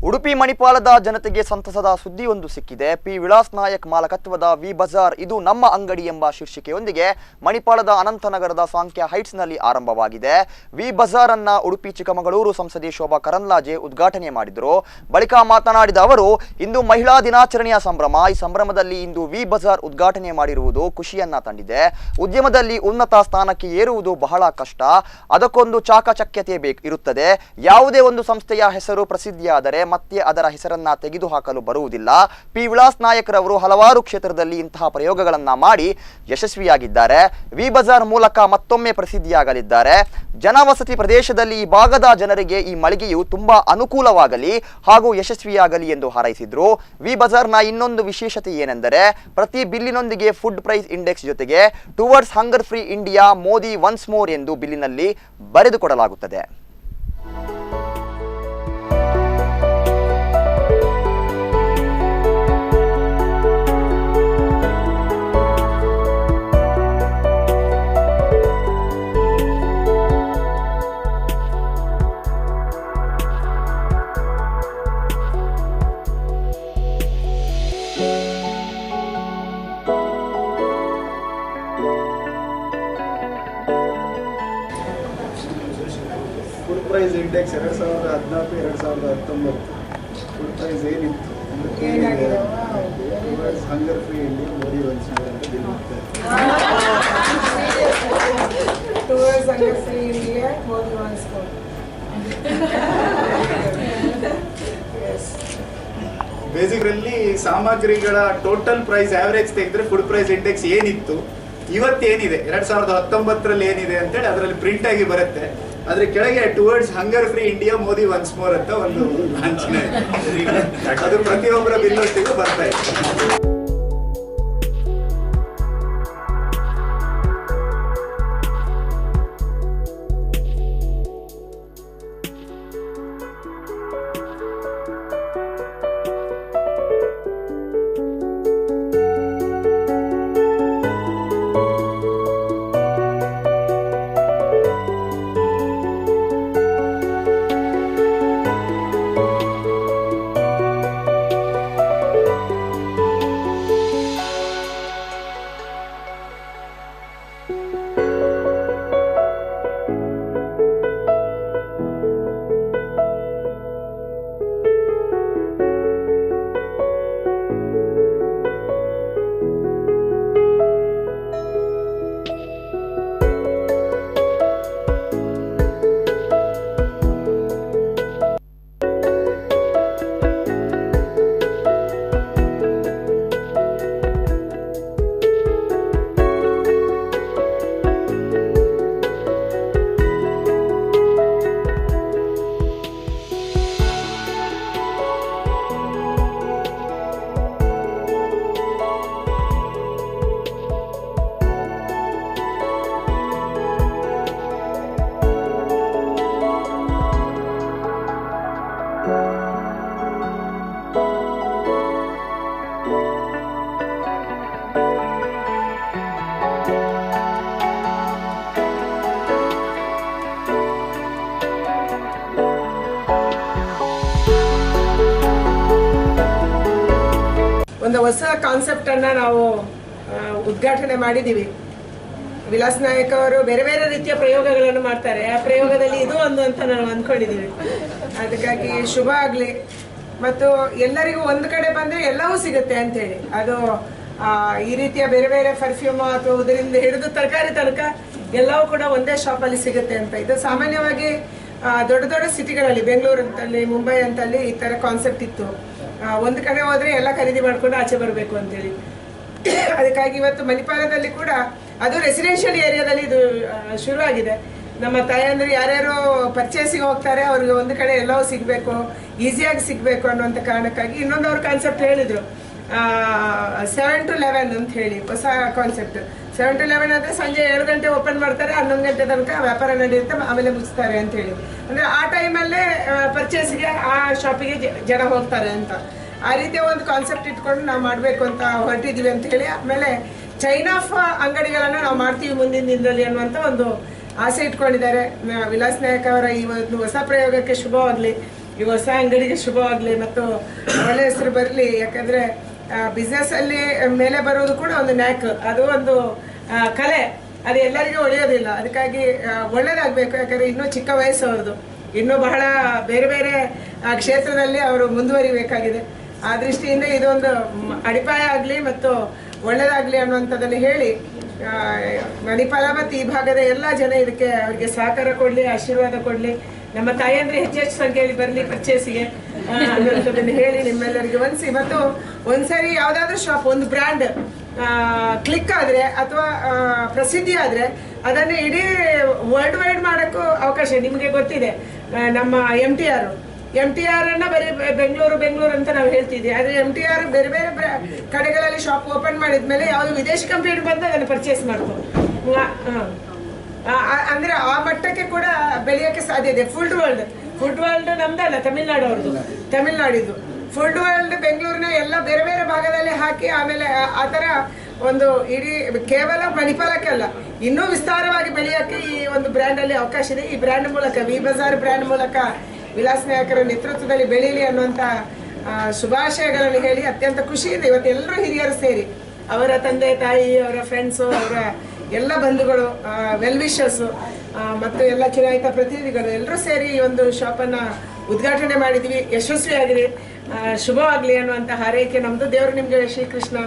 ಉಡುಪಿ ಮಣಿಪಾಲದ ಜನತೆಗೆ ಸಂತಸದ ಸುದ್ದಿಯೊಂದು ಸಿಕ್ಕಿದೆ. ಪಿ ವಿಲಾಸ್ ನಾಯಕ್ ಮಾಲಕತ್ವದ ವಿ ಬಜಾರ್ ಇದು ನಮ್ಮ ಅಂಗಡಿ ಎಂಬ ಶೀರ್ಷಿಕೆಯೊಂದಿಗೆ ಮಣಿಪಾಲದ ಅನಂತನಗರದ ಸಾಂಖ್ಯ ಹೈಟ್ಸ್ ನಲ್ಲಿ ಆರಂಭವಾಗಿದೆ. ವಿ ಬಜಾರ್ ಅನ್ನ ಉಡುಪಿ ಚಿಕ್ಕಮಗಳೂರು ಸಂಸದೆ ಶೋಭಾ ಕರಂದ್ಲಾಜೆ ಉದ್ಘಾಟನೆ ಮಾಡಿದರು. ಬಳಿಕ ಮಾತನಾಡಿದ ಅವರು, ಇಂದು ಮಹಿಳಾ ದಿನಾಚರಣೆಯ ಸಂಭ್ರಮ. ಈ ಸಂಭ್ರಮದಲ್ಲಿ ಇಂದು ವಿ ಬಜಾರ್ ಉದ್ಘಾಟನೆ ಮಾಡಿರುವುದು ಖುಷಿಯನ್ನ ತಂದಿದೆ. ಉದ್ಯಮದಲ್ಲಿ ಉನ್ನತ ಸ್ಥಾನಕ್ಕೆ ಏರುವುದು ಬಹಳ ಕಷ್ಟ. ಅದಕ್ಕೊಂದು ಚಾಕಚಕ್ಯತೆ ಇರುತ್ತದೆ. ಯಾವುದೇ ಒಂದು ಸಂಸ್ಥೆಯ ಹೆಸರು ಪ್ರಸಿದ್ಧಿಯಾದರೆ ಮತ್ತೆ ಅದರ ಹೆಸರನ್ನ ತೆಗೆದುಹಾಕಲು ಬರುವುದಿಲ್ಲ. ಪಿ ವಿಲಾಸ್ ನಾಯಕರವರು ಹಲವಾರು ಕ್ಷೇತ್ರದಲ್ಲಿ ಇಂತಹ ಪ್ರಯೋಗಗಳನ್ನ ಮಾಡಿ ಯಶಸ್ವಿಯಾಗಿದ್ದಾರೆ. ವಿ ಬಜಾರ್ ಮೂಲಕ ಮತ್ತೊಮ್ಮೆ ಪ್ರಸಿದ್ಧಿಯಾಗಲಿದ್ದಾರೆ. ಜನವಸತಿ ಪ್ರದೇಶದಲ್ಲಿ ಈ ಭಾಗದ ಜನರಿಗೆ ಈ ಮಳಿಗೆಯು ತುಂಬಾ ಅನುಕೂಲವಾಗಲಿ ಹಾಗೂ ಯಶಸ್ವಿಯಾಗಲಿ ಎಂದು ಹಾರೈಸಿದ್ರು. ವಿ ಬಜಾರ್ನ ಇನ್ನೊಂದು ವಿಶೇಷತೆ ಏನೆಂದರೆ, ಪ್ರತಿ ಬಿಲ್ಲಿನೊಂದಿಗೆ ಫುಡ್ ಪ್ರೈಸ್ ಇಂಡೆಕ್ಸ್ ಜೊತೆಗೆ towards hunger free India Modi once more ಎಂದು ಬಿಲ್ಲಿನಲ್ಲಿ ಬರೆದುಕೊಡಲಾಗುತ್ತದೆ. Food price index 2014-2019 food price ಏನಿತ್ತು hunger free India Modi once more ಅಂತ ಬಿಲ್ಲಿರುತ್ತೆ. Towards hunger free India Modi once more. Basically ಸಾಮಗ್ರಿಗಳ ಟೋಟಲ್ ಪ್ರೈಸ್ ಆವರೇಜ್ ತೆಗೆದ್ರೆ ಫುಡ್ ಪ್ರೈಸ್ ಇಂಡೆಕ್ಸ್ ಏನಿತ್ತು ಇವತ್ತೇನಿದೆ 2019ರಲ್ಲಿ ಏನಿದೆ ಅಂತೇಳಿ ಅದರಲ್ಲಿ ಪ್ರಿಂಟ್ ಆಗಿ ಬರುತ್ತೆ. ಅದ್ರ ಕೆಳಗೆ towards hunger free India Modi once more ಅಂತ ಒಂದು ಲಾಂಛನ ಇದೆ. ಅದು ಪ್ರತಿಯೊಬ್ಬರ ಬಿಲ್ಲೊಟ್ಟಿಗೂ ಬರ್ತಾ ಇದೆ. ಒಂದು ಹೊಸ ಕಾನ್ಸೆಪ್ಟ್ ಅನ್ನ ನಾವು ಉದ್ಘಾಟನೆ ಮಾಡಿದ್ದೀವಿ. ವಿಲಾಸ್ ನಾಯಕ್ ಅವರು ಬೇರೆ ಬೇರೆ ರೀತಿಯ ಪ್ರಯೋಗಗಳನ್ನು ಮಾಡ್ತಾರೆ. ಆ ಪ್ರಯೋಗದಲ್ಲಿ ಇದು ಒಂದು ಅಂತ ನಾವು ಅಂದ್ಕೊಂಡಿದ್ದೀವಿ. ಅದಕ್ಕಾಗಿ ಶುಭ ಆಗಲಿ. ಮತ್ತು ಎಲ್ಲರಿಗೂ ಒಂದು ಕಡೆ ಬಂದರೆ ಎಲ್ಲವೂ ಸಿಗುತ್ತೆ ಅಂತೇಳಿ, ಅದು ಈ ರೀತಿಯ ಬೇರೆ ಬೇರೆ ಪರ್ಫ್ಯೂಮ್ ಅಥವಾ ಇದರಿಂದ ಹಿಡಿದು ತರಕಾರಿ ತನಕ ಎಲ್ಲವೂ ಕೂಡ ಒಂದೇ ಶಾಪಲ್ಲಿ ಸಿಗುತ್ತೆ ಅಂತ. ಇದು ಸಾಮಾನ್ಯವಾಗಿ ದೊಡ್ಡ ದೊಡ್ಡ ಸಿಟಿಗಳಲ್ಲಿ, ಬೆಂಗಳೂರು ಅಂತಲ್ಲಿ, ಮುಂಬೈ ಅಂತಲ್ಲಿ ಈ ಥರ ಕಾನ್ಸೆಪ್ಟ್ ಇತ್ತು. ಒಂದು ಕಡೆ ಹೋದರೆ ಎಲ್ಲ ಖರೀದಿ ಮಾಡ್ಕೊಂಡು ಆಚೆ ಬರಬೇಕು ಅಂತೇಳಿ. ಅದಕ್ಕಾಗಿ ಇವತ್ತು ಮಣಿಪಾಲದಲ್ಲಿ ಕೂಡ ಅದು ರೆಸಿಡೆನ್ಷಿಯಲ್ ಏರಿಯಾದಲ್ಲಿ ಇದು ಶುರುವಾಗಿದೆ. ನಮ್ಮ ತಾಯಂದ್ರು ಯಾರ್ಯಾರು ಪರ್ಚೇಸಿಗೆ ಹೋಗ್ತಾರೆ ಅವ್ರಿಗೆ ಒಂದು ಕಡೆ ಎಲ್ಲವೂ ಸಿಗಬೇಕು, ಈಸಿಯಾಗಿ ಸಿಗಬೇಕು ಅನ್ನುವಂಥ ಕಾರಣಕ್ಕಾಗಿ ಇನ್ನೊಂದು ಅವ್ರ ಕಾನ್ಸೆಪ್ಟ್ ಹೇಳಿದರು, 7 to 11 ಅಂತ ಹೇಳಿ ಹೊಸ ಕಾನ್ಸೆಪ್ಟ್. 7 to 11 ಅಂದರೆ ಸಂಜೆ 7 ಗಂಟೆ ಓಪನ್ ಮಾಡ್ತಾರೆ, 11 ಗಂಟೆ ತನಕ ವ್ಯಾಪಾರ ನಡೆಯುತ್ತೆ, ಆಮೇಲೆ ಮುಗಿಸ್ತಾರೆ ಅಂತ ಹೇಳಿ. ಅಂದರೆ ಆ ಟೈಮಲ್ಲೇ ಪರ್ಚೇಸ್ಗೆ ಆ ಶಾಪಿಗೆ ಜನ ಹೋಗ್ತಾರೆ ಅಂತ. ಆ ರೀತಿಯ ಒಂದು ಕಾನ್ಸೆಪ್ಟ್ ಇಟ್ಕೊಂಡು ನಾವು ಮಾಡಬೇಕು ಅಂತ ಹೊರಟಿದ್ದೀವಿ ಅಂತ ಹೇಳಿ. ಆಮೇಲೆ ಚೈನ್ ಆಫ್ ಅಂಗಡಿಗಳನ್ನು ನಾವು ಮಾಡ್ತೀವಿ ಮುಂದಿನ ದಿನದಲ್ಲಿ ಅನ್ನುವಂಥ ಒಂದು ಆಸೆ ಇಟ್ಕೊಂಡಿದ್ದಾರೆ. ವಿಲಾಸ್ ನಾಯಕ್ ಅವರ ಈ ಒಂದು ಹೊಸ ಪ್ರಯೋಗಕ್ಕೆ ಶುಭವಾಗಲಿ. ಈ ಹೊಸ ಅಂಗಡಿಗೆ ಶುಭವಾಗಲಿ ಮತ್ತು ಒಳ್ಳೆ ಹೆಸರು ಬರಲಿ. ಯಾಕಂದರೆ ಬಿಸ್ನೆಸ್ಸಲ್ಲಿ ಮೇಲೆ ಬರೋದು ಕೂಡ ಒಂದು ನ್ಯಾಕ್, ಅದು ಒಂದು ಕಲೆ, ಅದು ಎಲ್ಲರಿಗೂ ಒಳ್ಳೆಯೋದಿಲ್ಲ. ಅದಕ್ಕಾಗಿ ಒಳ್ಳೇದಾಗಬೇಕು. ಯಾಕಂದರೆ ಇನ್ನೂ ಚಿಕ್ಕ ವಯಸ್ಸು ಅವ್ರದ್ದು, ಇನ್ನೂ ಬಹಳ ಬೇರೆ ಬೇರೆ ಕ್ಷೇತ್ರದಲ್ಲಿ ಅವರು ಮುಂದುವರಿಬೇಕಾಗಿದೆ. ಆ ದೃಷ್ಟಿಯಿಂದ ಇದೊಂದು ಅಡಿಪಾಯ ಆಗಲಿ ಮತ್ತು ಒಳ್ಳೆಯದಾಗಲಿ ಅನ್ನುವಂಥದ್ದನ್ನು ಹೇಳಿ, ಮಣಿಪಾಲ ಮತ್ತು ಈ ಭಾಗದ ಎಲ್ಲ ಜನ ಇದಕ್ಕೆ ಅವರಿಗೆ ಸಹಕಾರ ಕೊಡಲಿ, ಆಶೀರ್ವಾದ ಕೊಡಲಿ. ನಮ್ಮ ತಾಯಿಯಂದ್ರೆ ಹೆಚ್ಚೆಚ್ಚು ಸಂಖ್ಯೆಯಲ್ಲಿ ಬರಲಿ ಪರ್ಚೇಸಿಗೆ ಅನ್ನುವಂಥದ್ದನ್ನು ಹೇಳಿ ನಿಮ್ಮೆಲ್ಲರಿಗೆ ವಂದಿಸಿ. ಮತ್ತು ಒಂದ್ಸರಿ ಯಾವುದಾದ್ರೂ ಶಾಪ್, ಒಂದು ಬ್ರ್ಯಾಂಡ್ ಕ್ಲಿಕ್ ಆದರೆ ಅಥವಾ ಪ್ರಸಿದ್ಧಿ ಆದರೆ ಅದನ್ನು ಇಡೀ ವರ್ಲ್ಡ್ ವೈಡ್ ಮಾಡೋಕ್ಕೂ ಅವಕಾಶ. ನಿಮಗೆ ಗೊತ್ತಿದೆ, ನಮ್ಮ MTR ಅನ್ನ ಬರೀ ಬೆಂಗಳೂರು ಅಂತ ನಾವು ಹೇಳ್ತಿದ್ವಿ. ಆದರೆ MTR ಬೇರೆ ಬೇರೆ ಕಡೆಗಳಲ್ಲಿ ಶಾಪ್ ಓಪನ್ ಮಾಡಿದ್ಮೇಲೆ ಯಾವುದು ವಿದೇಶಿ ಕಂಪನಿ ಬಂದು ಅದನ್ನು ಪರ್ಚೇಸ್ ಮಾಡ್ತು. ಅಂದ್ರೆ ಆ ಮಟ್ಟಕ್ಕೆ ಕೂಡ ಬೆಳೆಯೋಕ್ಕೆ ಸಾಧ್ಯ ಇದೆ. ಫುಡ್ ವರ್ಲ್ಡ್ ನಮ್ದಲ್ಲ, ತಮಿಳ್ನಾಡಿದ್ದು ಫುಡ್ ವರ್ಲ್ಡ್ ಬೆಂಗಳೂರಿನ ಎಲ್ಲ ಬೇರೆ ಬೇರೆ ಭಾಗದಲ್ಲಿ ಹಾಕಿ ಆಮೇಲೆ ಆ ಥರ ಒಂದು ಇಡೀ ಕೇವಲ ಮಣಿಪಾಲಕ್ಕಲ್ಲ, ಇನ್ನೂ ವಿಸ್ತಾರವಾಗಿ ಬೆಳೆಯೋಕ್ಕೆ ಈ ಒಂದು ಬ್ರ್ಯಾಂಡಲ್ಲಿ ಅವಕಾಶ ಇದೆ. ಈ ಬ್ರ್ಯಾಂಡ್ ಮೂಲಕ, ವಿ ಬಜಾರ್ ಬ್ರ್ಯಾಂಡ್ ಮೂಲಕ ವಿಲಾಸ್ ನಾಯಕರ ನೇತೃತ್ವದಲ್ಲಿ ಬೆಳೀಲಿ ಅನ್ನುವಂಥ ಶುಭಾಶಯಗಳನ್ನು ಹೇಳಿ ಅತ್ಯಂತ ಖುಷಿಯಿಂದ ಇವತ್ತು ಎಲ್ಲರೂ ಹಿರಿಯರು ಸೇರಿ, ಅವರ ತಂದೆ ತಾಯಿ, ಅವರ ಫ್ರೆಂಡ್ಸು, ಅವರ ಎಲ್ಲ ಬಂಧುಗಳು, ವೆಲ್ ವಿಶರ್ಸು ಮತ್ತು ಎಲ್ಲ ಚುನಾಯಿತ ಪ್ರತಿನಿಧಿಗಳು ಎಲ್ಲರೂ ಸೇರಿ ಈ ಒಂದು ಶಾಪನ್ನು ಉದ್ಘಾಟನೆ ಮಾಡಿದ್ವಿ. ಯಶಸ್ವಿಯಾಗಿರಿ, ಶುಭವಾಗಲಿ ಅನ್ನುವಂಥ ಹಾರೈಕೆ ನಮ್ಮದು. ದೇವರು ನಿಮಗೆ ಶ್ರೀಕೃಷ್ಣ